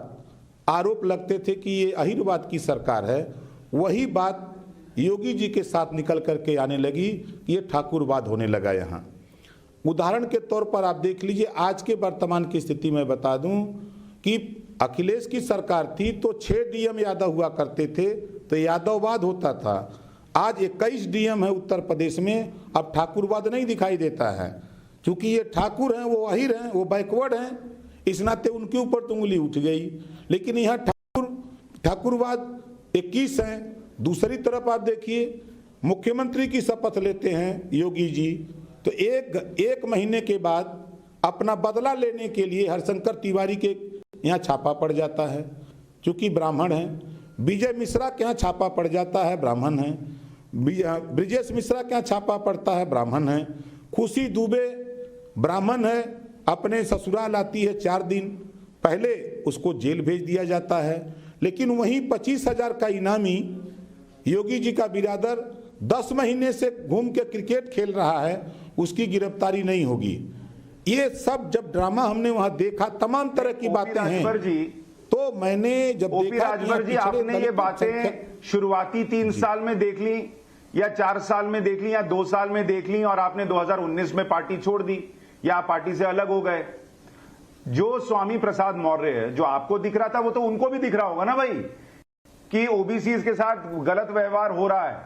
आरोप लगते थे कि ये अहिरवाद की सरकार है, वही बात योगी जी के साथ निकल करके आने लगी कि ये ठाकुरवाद होने लगा। यहाँ उदाहरण के तौर पर आप देख लीजिए, आज के वर्तमान की स्थिति में बता दूं कि अखिलेश की सरकार थी तो 6 डीएम यादव हुआ करते थे, तो यादववाद होता था। आज 21 डीएम है उत्तर प्रदेश में, अब ठाकुरवाद नहीं दिखाई देता है, क्योंकि ये ठाकुर हैं, वो अहिर हैं, वो बैकवर्ड हैं, इस नाते उनके ऊपर तो उंगली उठ गई। लेकिन यहाँ ठाकुरवाद 21 हैं। दूसरी तरफ आप देखिए, मुख्यमंत्री की शपथ लेते हैं योगी जी, तो एक महीने के बाद अपना बदला लेने के लिए हरशंकर तिवारी के यहाँ छापा पड़ जाता है, क्योंकि ब्राह्मण हैं। विजय मिश्रा के यहाँ छापा पड़ जाता है, ब्राह्मण हैं। ब्रिजेश मिश्रा के यहाँ छापा पड़ता है, ब्राह्मण हैं। खुशी दुबे ब्राह्मण है, अपने ससुराल आती है, 4 दिन पहले उसको जेल भेज दिया जाता है। लेकिन वहीं 25,000 का इनामी योगी जी का बिरादर 10 महीने से घूम के क्रिकेट खेल रहा है, उसकी गिरफ्तारी नहीं होगी। ये सब जब ड्रामा हमने वहां देखा, तमाम तरह की बातें हैं, राजभर जी, तो मैंने जब ओपी देखा राजभर जी, आपने ये बातें शुरुआती 3 साल में देख ली या 4 साल में देख ली या 2 साल में देख ली और आपने 2019 में पार्टी छोड़ दी या आप पार्टी से अलग हो गए? जो स्वामी प्रसाद मौर्य है, जो आपको दिख रहा था, वो तो उनको भी दिख रहा होगा ना भाई कि ओबीसी के साथ गलत व्यवहार हो रहा है,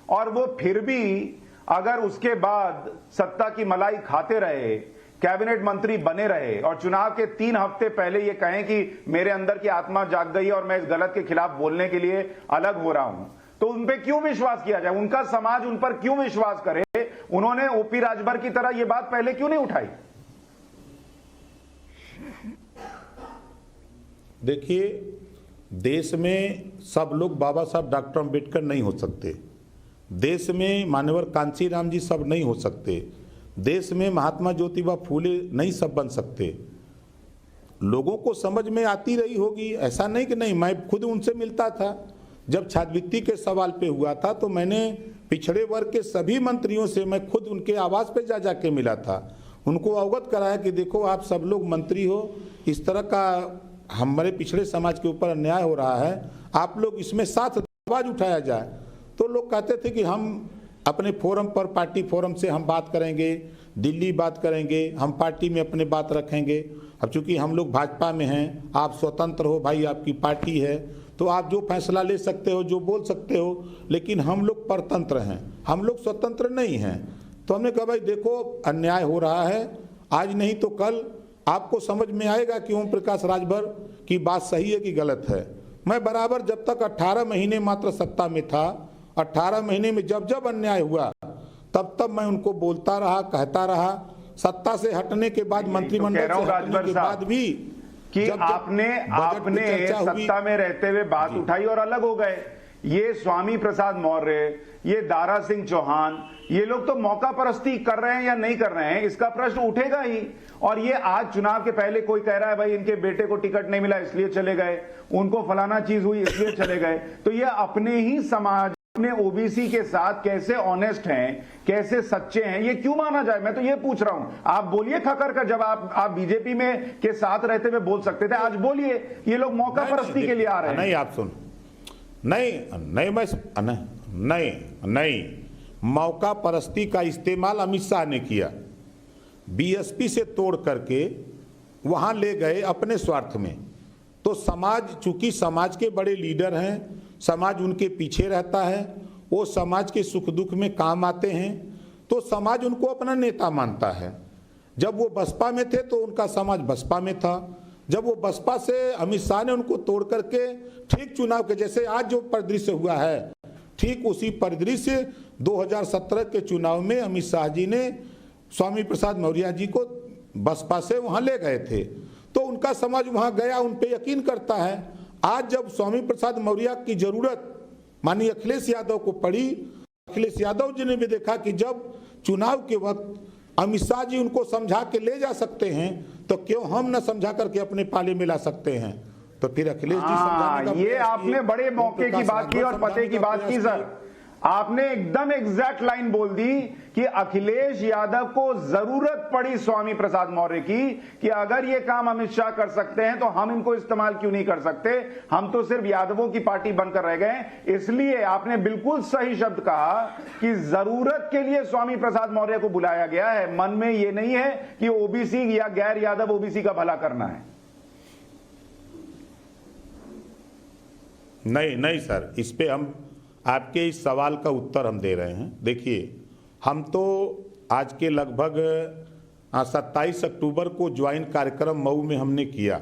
और वो फिर भी अगर उसके बाद सत्ता की मलाई खाते रहे, कैबिनेट मंत्री बने रहे और चुनाव के 3 हफ्ते पहले ये कहें कि मेरे अंदर की आत्मा जाग गई और मैं इस गलत के खिलाफ बोलने के लिए अलग हो रहा हूं, तो उन पे क्यों विश्वास किया जाए? उनका समाज उन पर क्यों विश्वास करे? उन्होंने ओपी राजभर की तरह ये बात पहले क्यों नहीं उठाई? देखिए, देश में सब लोग बाबा साहब डॉक्टर अंबेडकर नहीं हो सकते, देश में मान्यवर कांशीराम जी सब नहीं हो सकते, देश में महात्मा ज्योतिबा फूले नहीं सब बन सकते। लोगों को समझ में आती रही होगी, ऐसा नहीं कि नहीं। मैं खुद उनसे मिलता था, जब छात्रवृत्ति के सवाल पे हुआ था तो मैंने पिछड़े वर्ग के सभी मंत्रियों से मैं खुद उनके आवास पे जा जाके मिला था, उनको अवगत कराया कि देखो आप सब लोग मंत्री हो, इस तरह का हमारे पिछड़े समाज के ऊपर अन्याय हो रहा है, आप लोग इसमें साथ आवाज उठाया जाए। तो लोग कहते थे कि हम अपने फोरम पर, पार्टी फोरम से हम बात करेंगे, दिल्ली बात करेंगे, हम पार्टी में अपने बात रखेंगे। अब चूंकि हम लोग भाजपा में हैं, आप स्वतंत्र हो भाई, आपकी पार्टी है, तो आप जो फैसला ले सकते हो, जो बोल सकते हो, लेकिन हम लोग परतंत्र हैं, हम लोग स्वतंत्र नहीं हैं। तो हमने कहा भाई देखो अन्याय हो रहा है, आज नहीं तो कल आपको समझ में आएगा कि ओम प्रकाश राजभर की बात सही है कि गलत है। मैं बराबर जब तक 18 महीने मात्र सत्ता में था, 18 महीने में जब जब अन्याय हुआ तब तब मैं उनको बोलता रहा, कहता रहा। सत्ता से हटने के बाद, मंत्रिमंडल से हटने के बाद भी कि आपने सत्ता में रहते हुए बात उठाई और अलग हो गए। ये स्वामी प्रसाद मौर्य, ये दारा सिंह चौहान, ये लोग तो मौका परस्ती कर रहे हैं या नहीं कर रहे हैं, इसका प्रश्न उठेगा ही। और ये आज चुनाव के पहले कोई कह रहा है भाई इनके बेटे को टिकट नहीं मिला इसलिए चले गए, उनको फलाना चीज हुई इसलिए चले गए। तो ये अपने ही समाज, अपने ओबीसी के साथ कैसे ऑनेस्ट हैं, कैसे सच्चे हैं, ये क्यों माना जाए? मैं तो ये पूछ रहा हूं। आप बोलिए खकर का, जब आप बीजेपी में के साथ रहते हुए बोल सकते थे, आज बोलिए ये लोग मौका परस्ती के लिए आ रहे हैं। नहीं, आप सुन, नहीं, मौका परस्ती का इस्तेमाल अमित शाह ने किया, बीएसपी से तोड़ करके वहां ले गए अपने स्वार्थ में। तो समाज, चूंकि समाज के बड़े लीडर हैं, समाज उनके पीछे रहता है, वो समाज के सुख दुख में काम आते हैं, तो समाज उनको अपना नेता मानता है। जब वो बसपा में थे तो उनका समाज बसपा में था, जब वो बसपा से अमित शाह ने उनको तोड़ करके ठीक चुनाव के जैसे आज जो परिदृश्य हुआ है, ठीक उसी परिदृश्य 2017 के चुनाव में अमित शाह जी ने स्वामी प्रसाद मौर्य जी को बसपा से वहां ले गए थे, तो उनका समाज वहां गया, उन पे यकीन करता है। आज जब स्वामी प्रसाद मौर्य की जरूरत माननीय अखिलेश यादव को पड़ी, अखिलेश यादव जी ने भी देखा कि जब चुनाव के वक्त अमित शाह जी उनको समझा के ले जा सकते हैं, तो क्यों हम न समझा करके अपने पाले में ला सकते हैं। तो फिर अखिलेश जी समझाने का, ये आपने बड़े मौके की बात की और पते की बात की सर। आपने एकदम एग्जैक्ट लाइन बोल दी कि अखिलेश यादव को जरूरत पड़ी स्वामी प्रसाद मौर्य की कि अगर ये काम अमित शाह कर सकते हैं तो हम इनको इस्तेमाल क्यों नहीं कर सकते, हम तो सिर्फ यादवों की पार्टी बनकर रह गए। इसलिए आपने बिल्कुल सही शब्द कहा कि जरूरत के लिए स्वामी प्रसाद मौर्य को बुलाया गया है। मन में ये नहीं है कि ओबीसी या गैर यादव ओबीसी का भला करना है। नहीं सर, इस पे हम आपके इस सवाल का उत्तर हम दे रहे हैं। देखिए, हम तो आज के लगभग 27 अक्टूबर को ज्वाइंट कार्यक्रम मऊ में हमने किया।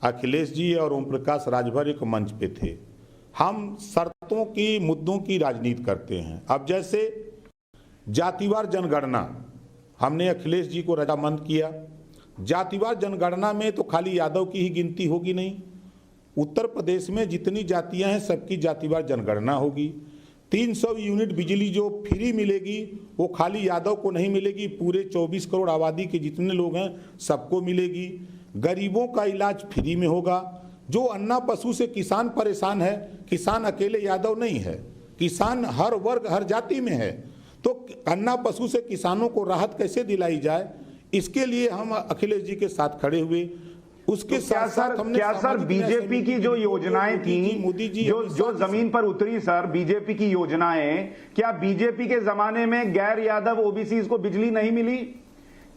अखिलेश जी और ओम प्रकाश राजभर एक मंच पे थे। हम शर्तों की, मुद्दों की राजनीति करते हैं। अब जैसे जातिवार जनगणना, हमने अखिलेश जी को रजामंद किया। जातिवार जनगणना में तो खाली यादव की ही गिनती होगी नहीं, उत्तर प्रदेश में जितनी जातियां हैं सबकी जातिवार जनगणना होगी। 300 यूनिट बिजली जो फ्री मिलेगी वो खाली यादव को नहीं मिलेगी, पूरे 24 करोड़ आबादी के जितने लोग हैं सबको मिलेगी। गरीबों का इलाज फ्री में होगा। जो अन्ना पशु से किसान परेशान है, किसान अकेले यादव नहीं है, किसान हर वर्ग हर जाति में है। तो अन्ना पशु से किसानों को राहत कैसे दिलाई जाए, इसके लिए हम अखिलेश जी के साथ खड़े हुए। उसके तो क्या साथ साथ हमने सर बीजेपी की जो योजनाएं थी, मोदी जी जो जमीन पर उतरी सर, बीजेपी की योजनाएं, क्या बीजेपी के जमाने में गैर यादव ओबीसी को बिजली नहीं मिली?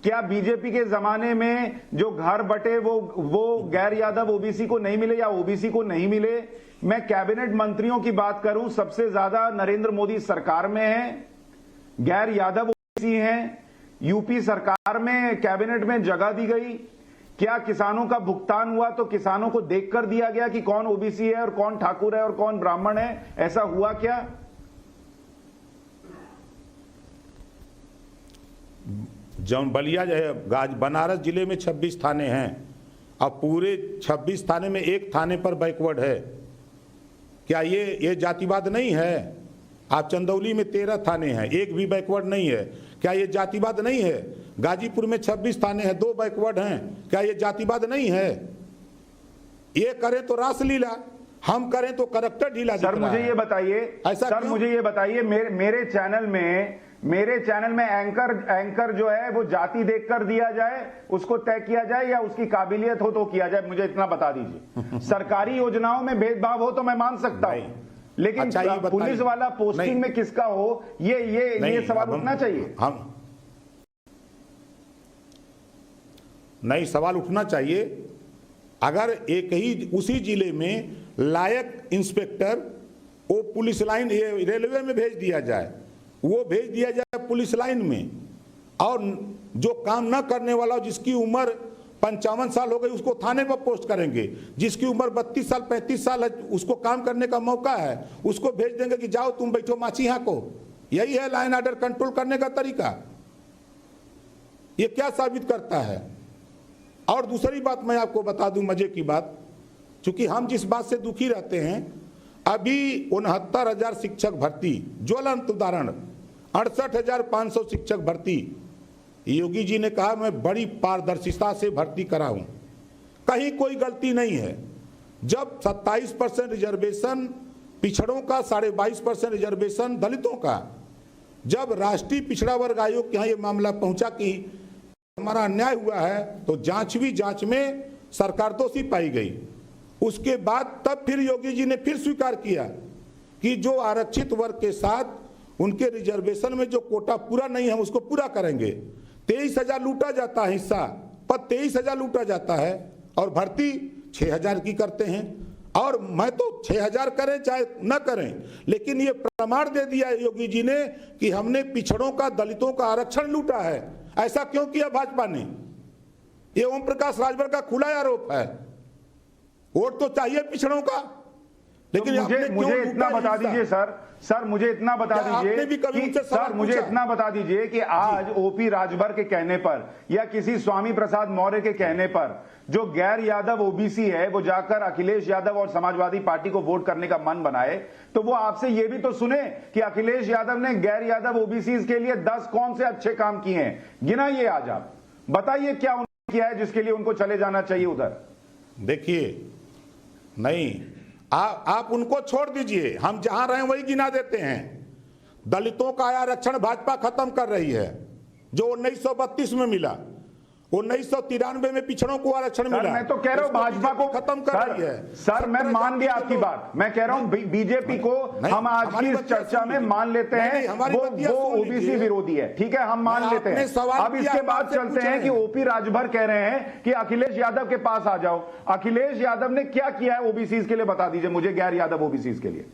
क्या बीजेपी के जमाने में जो घर बटे वो गैर यादव ओबीसी को नहीं मिले या ओबीसी को नहीं मिले? मैं कैबिनेट मंत्रियों की बात करूं, सबसे ज्यादा नरेंद्र मोदी सरकार में है, गैर यादव ओबीसी हैं। यूपी सरकार में कैबिनेट में जगह दी गई। क्या किसानों का भुगतान हुआ तो किसानों को देखकर दिया गया कि कौन ओबीसी है और कौन ठाकुर है और कौन ब्राह्मण है? ऐसा हुआ क्या? जब बलिया बनारस जिले में 26 थाने हैं, अब पूरे 26 थाने में एक थाने पर बैकवर्ड है। क्या ये जातिवाद नहीं है? आप चंदौली में 13 थाने हैं, एक भी बैकवर्ड नहीं है। क्या ये जातिवाद नहीं है? गाजीपुर में 26 थाने हैं, 2 बैकवर्ड हैं। क्या ये जातिवाद नहीं है? ये करें तो रासलीला, हम करें तो करैक्टर ढीला। सर मुझे ये बताइए, सर मुझे ये बताइए, मेरे चैनल में एंकर जो है वो जाति देखकर दिया जाए, उसको तय किया जाए, या उसकी काबिलियत हो तो किया जाए? मुझे इतना बता दीजिए। सरकारी योजनाओं में भेदभाव हो तो मैं मान सकता हूं, लेकिन अच्छा, पुलिस वाला पोस्टिंग में किसका हो, ये सवाल उठना चाहिए। हम नहीं, सवाल उठना चाहिए। अगर एक ही उसी जिले में लायक इंस्पेक्टर वो पुलिस लाइन रेलवे में भेज दिया जाए, वो भेज दिया जाए पुलिस लाइन में, और जो काम न करने वाला जिसकी उम्र 55 साल हो गई उसको थाने पर पोस्ट करेंगे, जिसकी उम्र 32 साल 35 साल है उसको काम करने का मौका है, उसको भेज देंगे कि जाओ तुम बैठो माछी हाँको। यही है लाइन ऑर्डर कंट्रोल करने का तरीका? ये क्या साबित करता है? और दूसरी बात मैं आपको बता दूं, मजे की बात, चूंकि हम जिस बात से दुखी रहते हैं, अभी 69,000 शिक्षक भर्ती, ज्वलंत उदाहरण 68,500 शिक्षक भर्ती, योगी जी ने कहा मैं बड़ी पारदर्शिता से भर्ती कराऊं, कहीं कोई गलती नहीं है। जब 27% रिजर्वेशन पिछड़ों का, 22.5% रिजर्वेशन दलितों का, जब राष्ट्रीय पिछड़ा वर्ग आयोग के यहाँ ये मामला पहुंचा कि हमारा अन्याय हुआ है, तो जांच में सरकार दोषी पाई गई। उसके बाद तब फिर योगी जी ने फिर स्वीकार किया कि जो आरक्षित वर्ग के साथ उनके रिजर्वेशन में जो कोटा पूरा नहीं है उसको पूरा करेंगे। 23,000 लूटा जाता है, हिस्सा पर 23,000 लूटा जाता है, और भर्ती 6,000 की करते हैं। और मैं तो 6,000 करें चाहे न करें, लेकिन ये प्रमाण दे दिया योगी जी ने कि हमने पिछड़ों का, दलितों का आरक्षण लूटा है। ऐसा क्यों किया भाजपा ने? ये ओम प्रकाश राजभर का खुला आरोप है। वोट तो चाहिए पिछड़ों का, लेकिन तो मुझे इतना बता दीजिए सर मुझे इतना बता दीजिए कि आज ओपी राजभर के कहने पर या किसी स्वामी प्रसाद मौर्य के कहने पर जो गैर यादव ओबीसी है वो जाकर अखिलेश यादव और समाजवादी पार्टी को वोट करने का मन बनाए, तो वो आपसे ये भी तो सुने कि अखिलेश यादव ने गैर यादव ओबीसी के लिए 10 कौन से अच्छे काम किए हैं, गिनाइए। आज आप बताइए क्या उन्होंने किया है जिसके लिए उनको चले जाना चाहिए उधर। देखिए, नहीं, आप उनको छोड़ दीजिए, हम जहां रहे वही गिना देते हैं। दलितों का आरक्षण भाजपा खत्म कर रही है, जो 1932 में मिला, 1993 में पिछड़ों को आरक्षण मिला। मैं तो कह रहा हूं भाजपा को खत्म कर रही है। सर मैं मान गया आपकी बात, मैं कह रहा हूं बीजेपी को हम आज की इस चर्चा में मान लेते हैं वो ओबीसी विरोधी है, ठीक है, हम मान लेते हैं। अब इसके बाद चलते हैं कि ओपी राजभर कह रहे हैं कि अखिलेश यादव के पास आ जाओ। अखिलेश यादव ने क्या किया है ओबीसी के लिए, बता दीजिए मुझे, गैर यादव ओबीसी के लिए।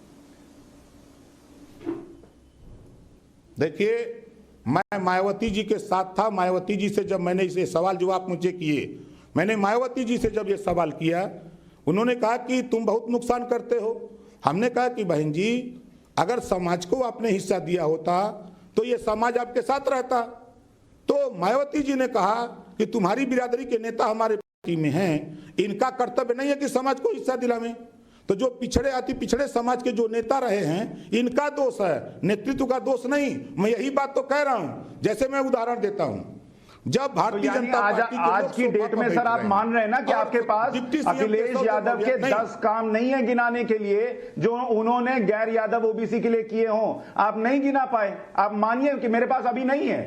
देखिए, मैं मायावती जी के साथ था। मायावती जी से जब मैंने इसे सवाल जो आप मुझे किए, मैंने मायावती जी से जब ये सवाल किया, उन्होंने कहा कि तुम बहुत नुकसान करते हो। हमने कहा कि बहन जी, अगर समाज को आपने हिस्सा दिया होता तो ये समाज आपके साथ रहता। तो मायावती जी ने कहा कि तुम्हारी बिरादरी के नेता हमारे पार्टी में हैं, इनका कर्तव्य नहीं है कि समाज को हिस्सा दिलावें। तो जो पिछड़े अति पिछड़े समाज के जो नेता रहे हैं, इनका दोष है, नेतृत्व का दोष नहीं। मैं यही बात तो कह रहा हूं। जैसे मैं उदाहरण देता हूं, जब भारतीय जनता पार्टी आज की डेट में सर आप मान रहे हैं ना कि आपके पास अखिलेश यादव के 10 काम नहीं है गिनाने के लिए जो उन्होंने गैर यादव ओबीसी के लिए किए हों, आप नहीं गिना पाए। आप मानिए कि मेरे पास अभी नहीं है।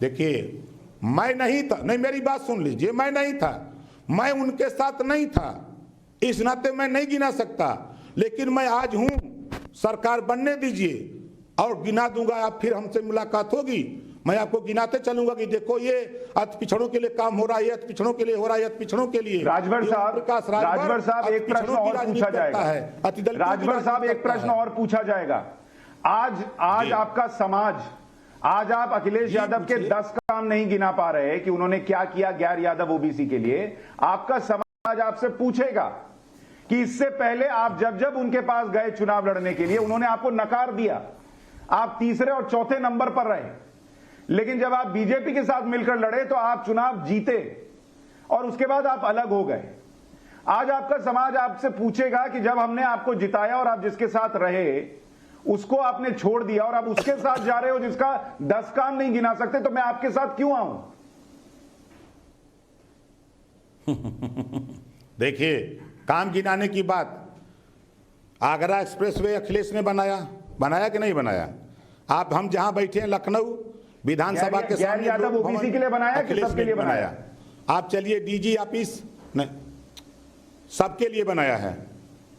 देखिए, मैं नहीं था, नहीं मेरी बात सुन लीजिए, मैं नहीं था, मैं उनके साथ नहीं था, इस नाते मैं नहीं गिना सकता, लेकिन मैं आज हूं, सरकार बनने दीजिए और गिना दूंगा। आप फिर हमसे मुलाकात होगी, मैं आपको गिनाते चलूंगा कि देखो ये अति पिछड़ों के लिए काम हो रहा है, ये अति पिछड़ों के लिए हो रहा है, अति पिछड़ों के लिए। राजभर साहब एक प्रश्न और पूछा जाएगा। राजभर साहब एक प्रश्न और पूछा जाएगा। आज आपका समाज, आज आप अखिलेश यादव के 10 काम नहीं गिना पा रहे कि उन्होंने क्या किया गैर यादव ओबीसी के लिए। आपका समाज आपसे पूछेगा कि इससे पहले आप जब उनके पास गए चुनाव लड़ने के लिए, उन्होंने आपको नकार दिया, आप तीसरे और चौथे नंबर पर रहे, लेकिन जब आप बीजेपी के साथ मिलकर लड़े तो आप चुनाव जीते और उसके बाद आप अलग हो गए। आज आपका समाज आपसे पूछेगा कि जब हमने आपको जिताया और आप जिसके साथ रहे उसको आपने छोड़ दिया और आप उसके साथ जा रहे हो जिसका 10 काम नहीं गिना सकते, तो मैं आपके साथ क्यों आऊं? देखिए, काम गिनाने की बात, आगरा एक्सप्रेसवे अखिलेश ने बनाया कि नहीं बनाया? आप हम जहां बैठे हैं लखनऊ विधानसभा के सामने यादव ओबीसी के लिए बनाया कि सबके लिए बनाया? आप चलिए डीजी ऑफिस, नहीं सबके लिए बनाया है,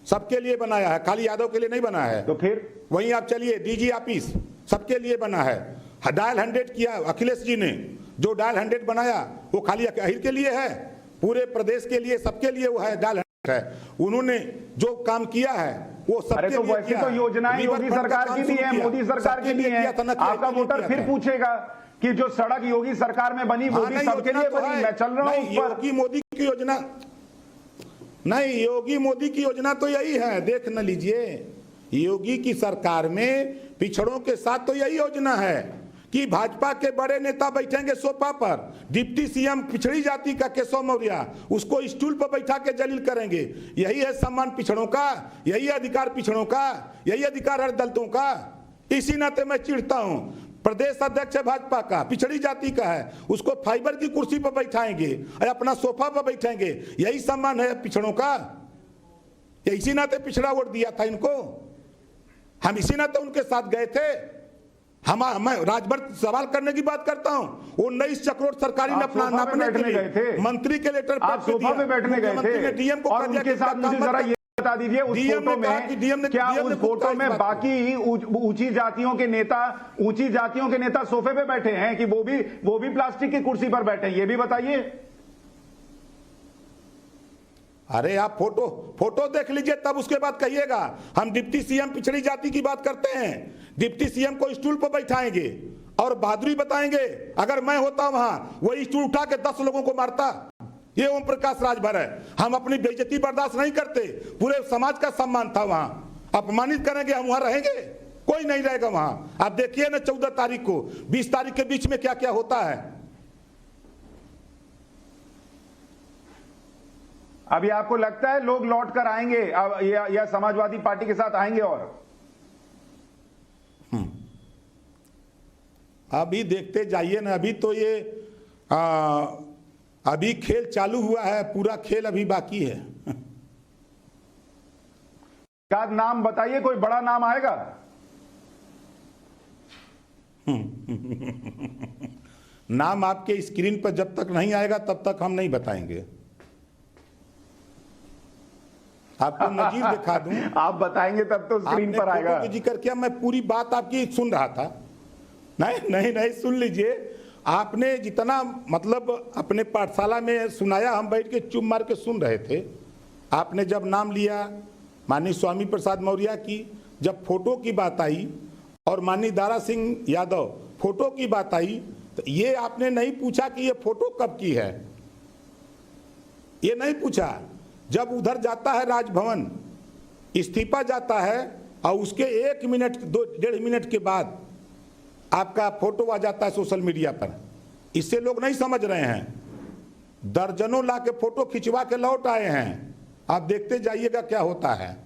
सबके लिए बनाया है, खाली यादव के लिए नहीं बना है। तो फिर वहीं आप चलिए डीजी ऑफिस सबके लिए बना है। डायल 100 किया अखिलेश जी ने, जो डायल 100 बनाया वो खाली अहिर के लिए है, पूरे प्रदेश के लिए सबके लिए वो है, डायल 100 है। उन्होंने जो काम किया है वो सबके लिए तो वैसी तो योजनाएं योगी सरकार की भी है, मोदी सरकार की भी है। आपका वोटर फिर पूछेगा कि जो सड़क योगी सरकार में बनी वो भी सबके लिए बनी, मैं चल रहा हूं उस पर। योगी मोदी की योजना नहीं, योगी मोदी की योजना तो यही है, देख न लीजिए, योगी की सरकार में पिछड़ों के साथ तो यही योजना है कि भाजपा के बड़े नेता बैठेंगे सोफा पर, डिप्टी सीएम पिछड़ी जाति का केशव मौर्य उसको स्टूल पर बैठा के जलील करेंगे। यही है सम्मान पिछड़ों का, यही अधिकार पिछड़ों का, यही अधिकार हर दलितों का। इसी नाते मैं चिढ़ता हूं, प्रदेश अध्यक्ष है भाजपा का, पिछड़ी जाति का है, उसको फाइबर की कुर्सी पर बैठाएंगे और अपना सोफा पर बैठाएंगे, यही सम्मान है पिछड़ों का। इसी नाते पिछड़ा वोट दिया था इनको, हम इसी नाते उनके साथ गए थे। मैं राजभर सवाल करने की बात करता हूं, वो 19 चक्रोड़ सरकारी ने अपना नापने के लिए मंत्री के लेटर आप सोफा पे बैठने गए थे डीएम को और उनके साथ मुझे जरा ये बता दीजिए, उस फोटो में क्या उस फोटो में बाकी ऊंची जातियों के नेता सोफे पे बैठे हैं कि वो भी प्लास्टिक की कुर्सी पर बैठे हैं, ये भी बताइए। अरे आप फोटो देख लीजिए, तब उसके बाद कहिएगा। हम डिप्टी सीएम पिछड़ी जाति की बात करते हैं, डिप्टी सीएम को स्टूल पर बैठाएंगे और बहादुरी बताएंगे। अगर मैं होता वहां, वही स्टूल उठा के 10 लोगों को मारता। ये ओम प्रकाश राजभर है, हम अपनी बेइज्जती बर्दाश्त नहीं करते। पूरे समाज का सम्मान था वहां, अपमानित करेंगे, हम वहां रहेंगे? कोई नहीं रहेगा वहां। आप देखिए ना 14 तारीख को 20 तारीख के बीच में क्या क्या होता है। अभी आपको लगता है लोग लौट कर आएंगे या समाजवादी पार्टी के साथ आएंगे? और अभी देखते जाइए ना, अभी तो ये अभी खेल चालू हुआ है, पूरा खेल अभी बाकी है। क्या नाम बताइए, कोई बड़ा नाम आएगा? नाम आपके स्क्रीन पर जब तक नहीं आएगा तब तक हम नहीं बताएंगे। आपको नजीर दिखा दूं, आप बताएंगे तब तो स्क्रीन पर आएगा। आपने जिक्र किया, मैं पूरी बात आपकी सुन रहा था। नहीं सुन लीजिए, आपने जितना मतलब अपने पाठशाला में सुनाया, हम बैठ के चुप मार के सुन रहे थे। आपने जब नाम लिया माननीय स्वामी प्रसाद मौर्य की, जब फोटो की बात आई और माननीय दारा सिंह यादव फोटो की बात आई, तो ये आपने नहीं पूछा कि ये फोटो कब की है, ये नहीं पूछा। जब उधर जाता है राजभवन, इस्तीफा जाता है और उसके 1 मिनट 1.5 मिनट के बाद आपका फोटो आ जाता है सोशल मीडिया पर। इससे लोग नहीं समझ रहे हैं, दर्जनों ला के फोटो खिंचवा के लौट आए हैं। आप देखते जाइएगा क्या होता है।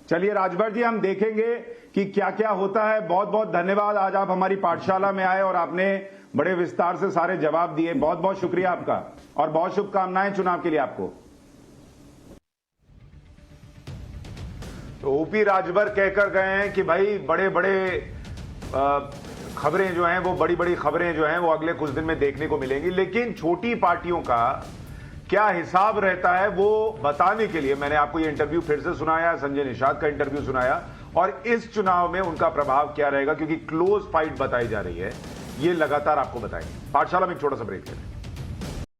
चलिए राजभर जी, हम देखेंगे कि क्या क्या होता है। बहुत बहुत धन्यवाद, आज आप हमारी पाठशाला में आए और आपने बड़े विस्तार से सारे जवाब दिए। बहुत बहुत शुक्रिया आपका और बहुत शुभकामनाएं चुनाव के लिए आपको। तो ओपी राजभर कहकर गए हैं कि भाई बड़े बड़े खबरें जो हैं वो बड़ी बड़ी खबरें जो हैं वो अगले कुछ दिन में देखने को मिलेंगी, लेकिन छोटी पार्टियों का क्या हिसाब रहता है वो बताने के लिए मैंने आपको ये इंटरव्यू फिर से सुनाया, संजय निषाद का इंटरव्यू सुनाया, और इस चुनाव में उनका प्रभाव क्या रहेगा, क्योंकि क्लोज फाइट बताई जा रही है, ये लगातार आपको बताएंगे। पाठशाला में एक छोटा सा ब्रेक लेते हैं।